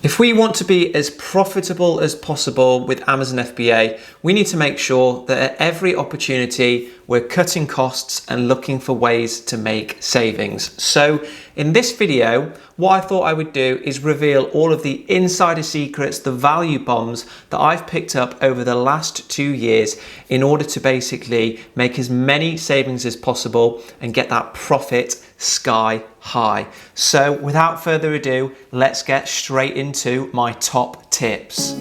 If we want to be as profitable as possible with Amazon FBA, we need to make sure that at every opportunity, we're cutting costs and looking for ways to make savings. So in this video, what I thought I would do is reveal all of the insider secrets, the value bombs that I've picked up over the last 2 years in order to basically make as many savings as possible and get that profit sky high. So without further ado, let's get straight into my top tips.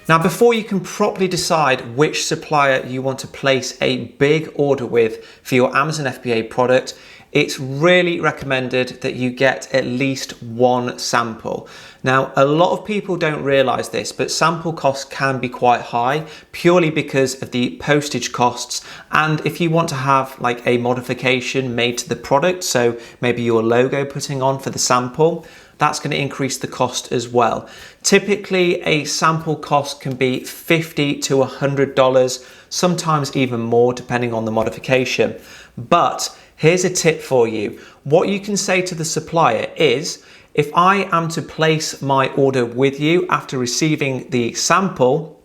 Now, before you can properly decide which supplier you want to place a big order with for your Amazon FBA product, it's really recommended that you get at least one sample. Now, a lot of people don't realize this, but sample costs can be quite high purely because of the postage costs. And if you want to have like a modification made to the product, so maybe your logo putting on for the sample, that's going to increase the cost as well. Typically, a sample cost can be $50 to $100, sometimes even more depending on the modification. But here's a tip for you. What you can say to the supplier is, if I am to place my order with you after receiving the sample,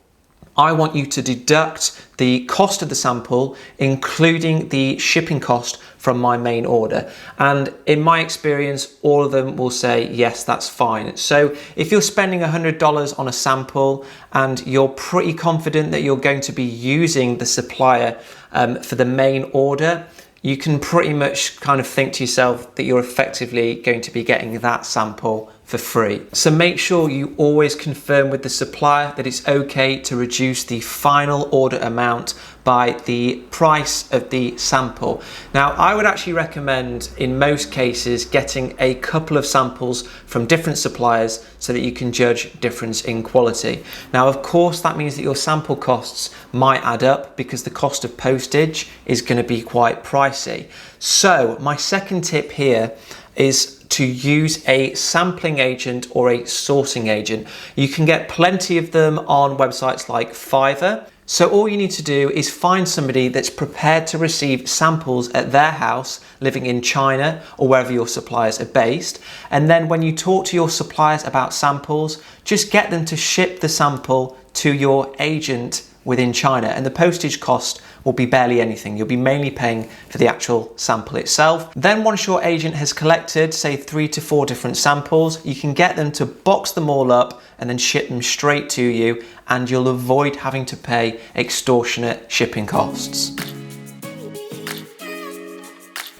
I want you to deduct the cost of the sample, including the shipping cost from my main order. And in my experience, all of them will say, yes, that's fine. So if you're spending $100 on a sample and you're pretty confident that you're going to be using the supplier for the main order, you can pretty much kind of think to yourself that you're effectively going to be getting that sample for free. So make sure you always confirm with the supplier that it's okay to reduce the final order amount by the price of the sample. Now, I would actually recommend in most cases getting a couple of samples from different suppliers so that you can judge difference in quality. Now, of course, that means that your sample costs might add up because the cost of postage is going to be quite pricey. So my second tip here is to use a sampling agent or a sourcing agent. You can get plenty of them on websites like Fiverr. So all you need to do is find somebody that's prepared to receive samples at their house, living in China or wherever your suppliers are based. And then when you talk to your suppliers about samples, just get them to ship the sample to your agent within China, and the postage cost will be barely anything. You'll be mainly paying for the actual sample itself. Then once your agent has collected, say 3 to 4 different samples, you can get them to box them all up and then ship them straight to you, and you'll avoid having to pay extortionate shipping costs.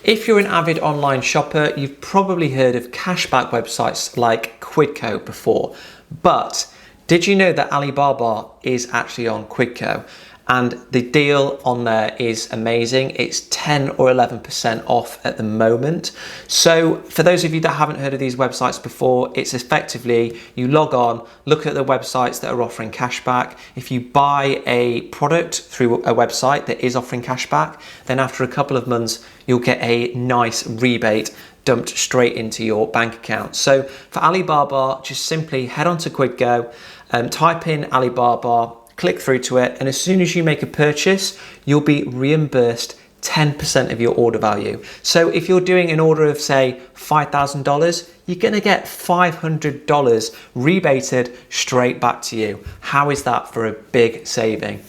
If you're an avid online shopper, you've probably heard of cashback websites like QUIDCO before, but did you know that Alibaba is actually on QUIDCO? And the deal on there is amazing. It's 10 or 11% off at the moment. So for those of you that haven't heard of these websites before, it's effectively you log on, look at the websites that are offering cashback. If you buy a product through a website that is offering cashback, then after a couple of months, you'll get a nice rebate dumped straight into your bank account. So for Alibaba, just simply head on to QUIDCO, type in Alibaba, click through to it, and as soon as you make a purchase, you'll be reimbursed 10% of your order value. So if you're doing an order of say $5,000, you're gonna get $500 rebated straight back to you. How is that for a big saving?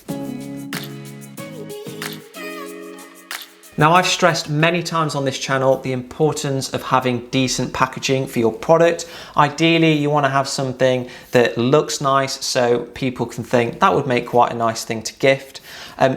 Now, I've stressed many times on this channel the importance of having decent packaging for your product. Ideally, you want to have something that looks nice so people can think that would make quite a nice thing to gift.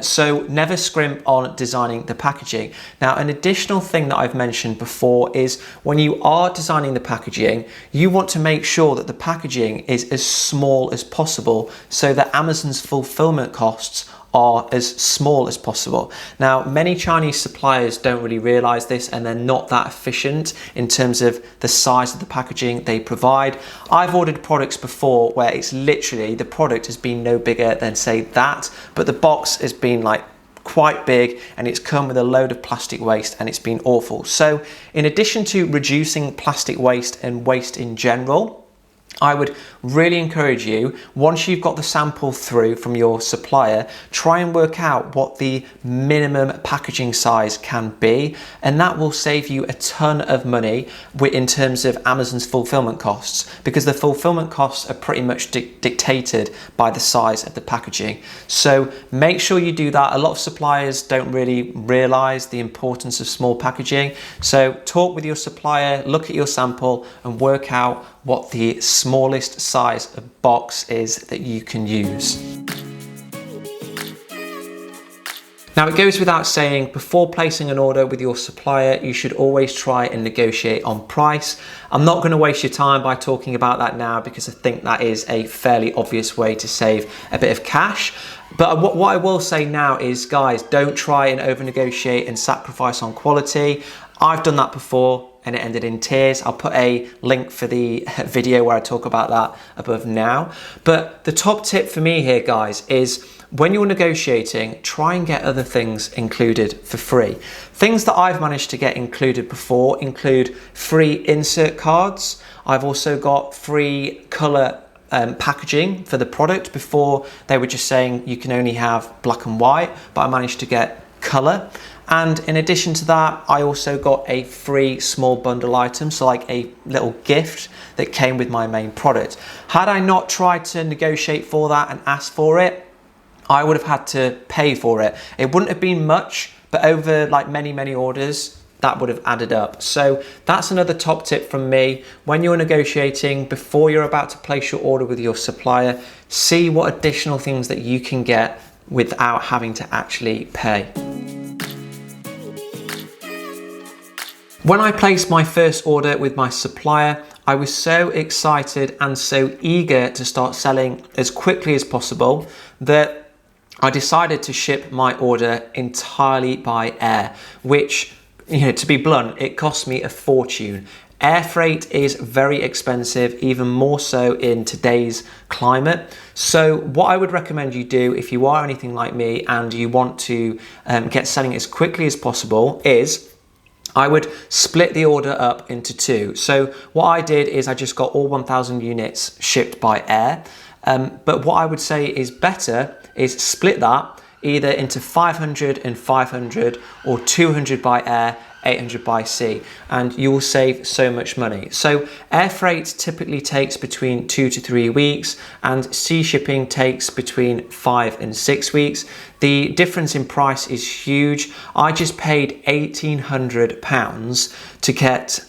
So never scrimp on designing the packaging. Now, an additional thing that I've mentioned before is when you are designing the packaging, you want to make sure that the packaging is as small as possible so that Amazon's fulfillment costs are as small as possible. Now, many Chinese suppliers don't really realize this, and they're not that efficient in terms of the size of the packaging they provide. I've ordered products before where it's literally the product has been no bigger than say that, but the box has been like quite big and it's come with a load of plastic waste and it's been awful. So in addition to reducing plastic waste and waste in general, I would really encourage you, once you've got the sample through from your supplier, try and work out what the minimum packaging size can be, and that will save you a ton of money in terms of Amazon's fulfillment costs, because the fulfillment costs are pretty much dictated by the size of the packaging. So make sure you do that. A lot of suppliers don't really realize the importance of small packaging. So talk with your supplier, look at your sample and work out what the smallest size of box is that you can use. Now, it goes without saying, before placing an order with your supplier, you should always try and negotiate on price. I'm not going to waste your time by talking about that now, because I think that is a fairly obvious way to save a bit of cash. But what I will say now is, guys, don't try and over negotiate and sacrifice on quality. I've done that before and it ended in tears. I'll put a link for the video where I talk about that above now. But the top tip for me here, guys, is when you're negotiating, try and get other things included for free. Things that I've managed to get included before include free insert cards. I've also got free color packaging for the product. Before, they were just saying you can only have black and white, but I managed to get color. And in addition to that, I also got a free small bundle item, so like a little gift that came with my main product. Had I not tried to negotiate for that and ask for it, I would have had to pay for it. It wouldn't have been much, but over like many orders, that would have added up. So that's another top tip from me. When you're negotiating, before you're about to place your order with your supplier, see what additional things that you can get without having to actually pay. When I placed my first order with my supplier, I was so excited and so eager to start selling as quickly as possible that I decided to ship my order entirely by air, which, to be blunt, it cost me a fortune. Air freight is very expensive, even more so in today's climate. So what I would recommend you do, if you are anything like me and you want to get selling as quickly as possible, is I would split the order up into two. So what I did is I just got all 1,000 units shipped by air. But what I would say is better is split that either into 500 and 500 or 200 by air, 800 by sea, and you will save so much money. So air freight typically takes between 2 to 3 weeks, and sea shipping takes between 5 and 6 weeks. The difference in price is huge. I just paid £1,800 to get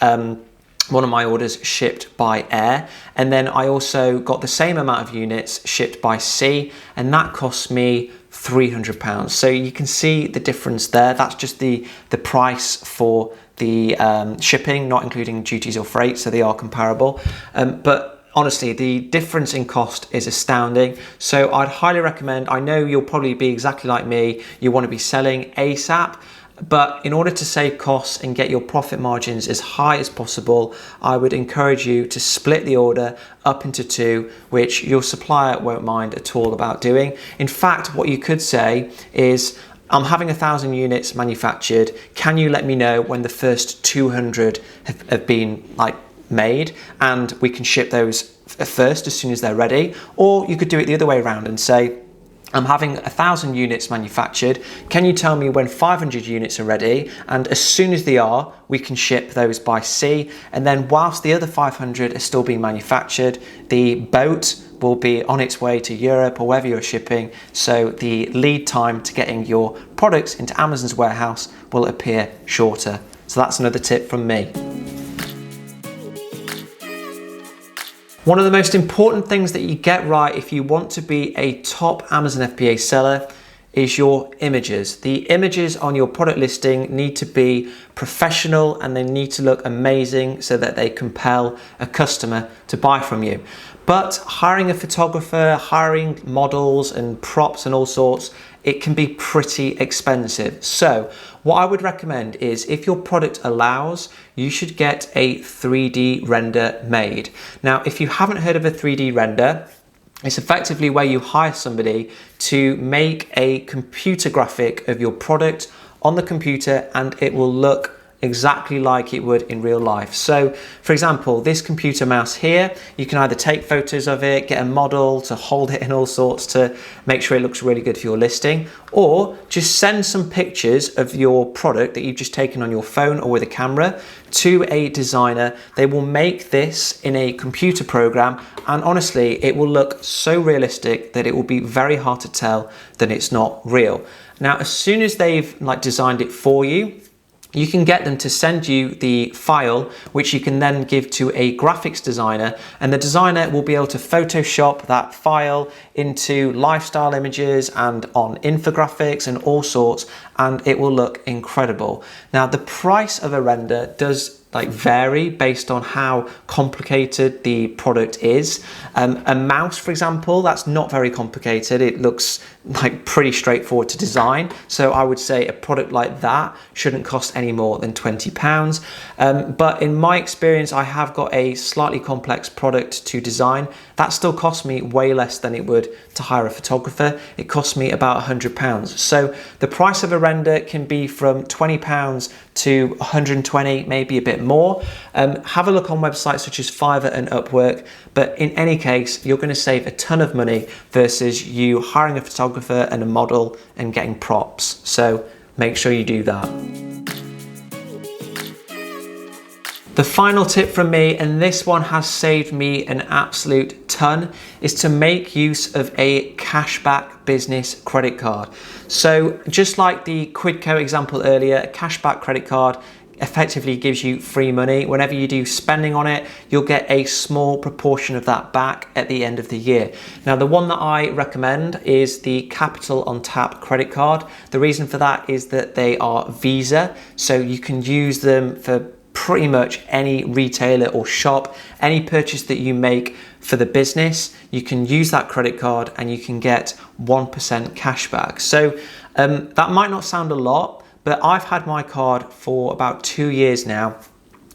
one of my orders shipped by air, and then I also got the same amount of units shipped by sea, and that cost me £300. So you can see the difference there. That's just the price for the shipping, not including duties or freight, so they are comparable. But honestly, the difference in cost is astounding. So I'd highly recommend, I know you'll probably be exactly like me, you want to be selling ASAP, but in order to save costs and get your profit margins as high as possible, I would encourage you to split the order up into two, which your supplier won't mind at all about doing. In fact, what you could say is, I'm having 1,000 units manufactured. Can you let me know when the first 200 have been made, and we can ship those first as soon as they're ready? Or you could do it the other way around and say, I'm having 1,000 units manufactured. Can you tell me when 500 units are ready? And as soon as they are, we can ship those by sea. And then whilst the other 500 are still being manufactured, the boat will be on its way to Europe or wherever you're shipping. So the lead time to getting your products into Amazon's warehouse will appear shorter. So that's another tip from me. One of the most important things that you get right if you want to be a top Amazon FBA seller is your images. The images on your product listing need to be professional and they need to look amazing so that they compel a customer to buy from you. But hiring a photographer, hiring models and props and all sorts, it can be pretty expensive. So what I would recommend is, if your product allows, you should get a 3D render made. Now, if you haven't heard of a 3D render, it's effectively where you hire somebody to make a computer graphic of your product on the computer, and it will look exactly like it would in real life. So for example, this computer mouse here, you can either take photos of it, get a model to hold it in all sorts to make sure it looks really good for your listing, or just send some pictures of your product that you've just taken on your phone or with a camera to a designer. They will make this in a computer program, and honestly, it will look so realistic that it will be very hard to tell that it's not real. Now, as soon as they've designed it for you, you can get them to send you the file, which you can then give to a graphics designer, and the designer will be able to Photoshop that file into lifestyle images and on infographics and all sorts, and it will look incredible. Now, the price of a render does vary based on how complicated the product is. A mouse, for example, that's not very complicated. It looks pretty straightforward to design. So I would say a product like that shouldn't cost any more than £20. But in my experience, I have got a slightly complex product to design. That still costs me way less than it would to hire a photographer. It costs me about £100. So the price of a render can be from £20 to 120, maybe a bit more. Have a look on websites such as Fiverr and Upwork, but in any case, you're going to save a ton of money versus you hiring a photographer and a model and getting props. So make sure you do that. The final tip from me, and this one has saved me an absolute ton, is to make use of a cashback business credit card. So just like the QUIDCO example earlier, a cashback credit card effectively gives you free money. Whenever you do spending on it, you'll get a small proportion of that back at the end of the year. Now, the one that I recommend is the Capital on Tap credit card. The reason for that is that they are Visa, so you can use them for pretty much any retailer or shop. Any purchase that you make for the business, you can use that credit card and you can get 1% cash back. So that might not sound a lot, but I've had my card for about 2 years now,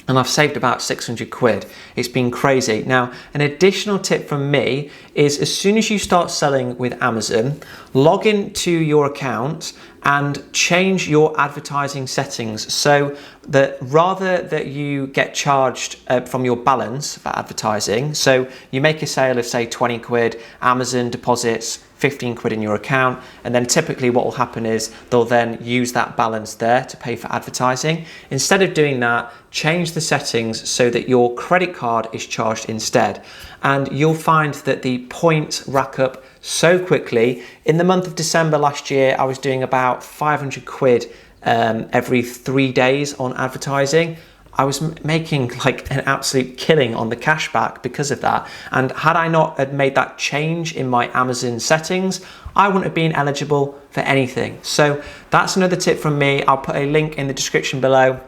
and I've saved about 600 quid. It's been crazy. Now, an additional tip from me is as soon as you start selling with Amazon, log into your account and change your advertising settings so that rather that you get charged from your balance for advertising, so you make a sale of say 20 quid, Amazon deposits 15 quid in your account, and then typically what will happen is they'll then use that balance there to pay for advertising. Instead of doing that, change the settings so that your credit card is charged instead, and you'll find that the points rack up so quickly. In the month of December last year, I was doing about 500 quid every 3 days on advertising. I was making an absolute killing on the cashback because of that. And had I not had made that change in my Amazon settings, I wouldn't have been eligible for anything. So that's another tip from me. I'll put a link in the description below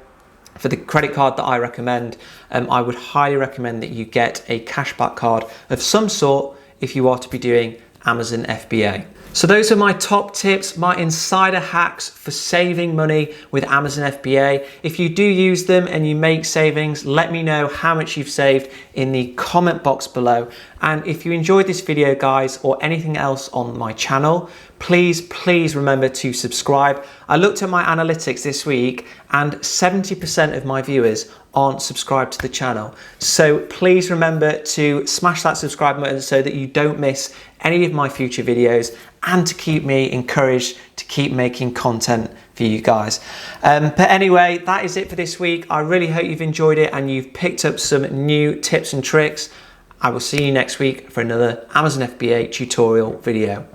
for the credit card that I recommend. I would highly recommend that you get a cashback card of some sort if you are to be doing Amazon FBA. So those are my top tips, my insider hacks for saving money with Amazon FBA. If you do use them and you make savings, let me know how much you've saved in the comment box below. And if you enjoyed this video, guys, or anything else on my channel, please remember to subscribe. I looked at my analytics this week and 70% of my viewers aren't subscribed to the channel. So please remember to smash that subscribe button so that you don't miss any of my future videos, and to keep me encouraged to keep making content for you guys. But anyway, that is it for this week. I really hope you've enjoyed it and you've picked up some new tips and tricks. I will see you next week for another Amazon FBA tutorial video.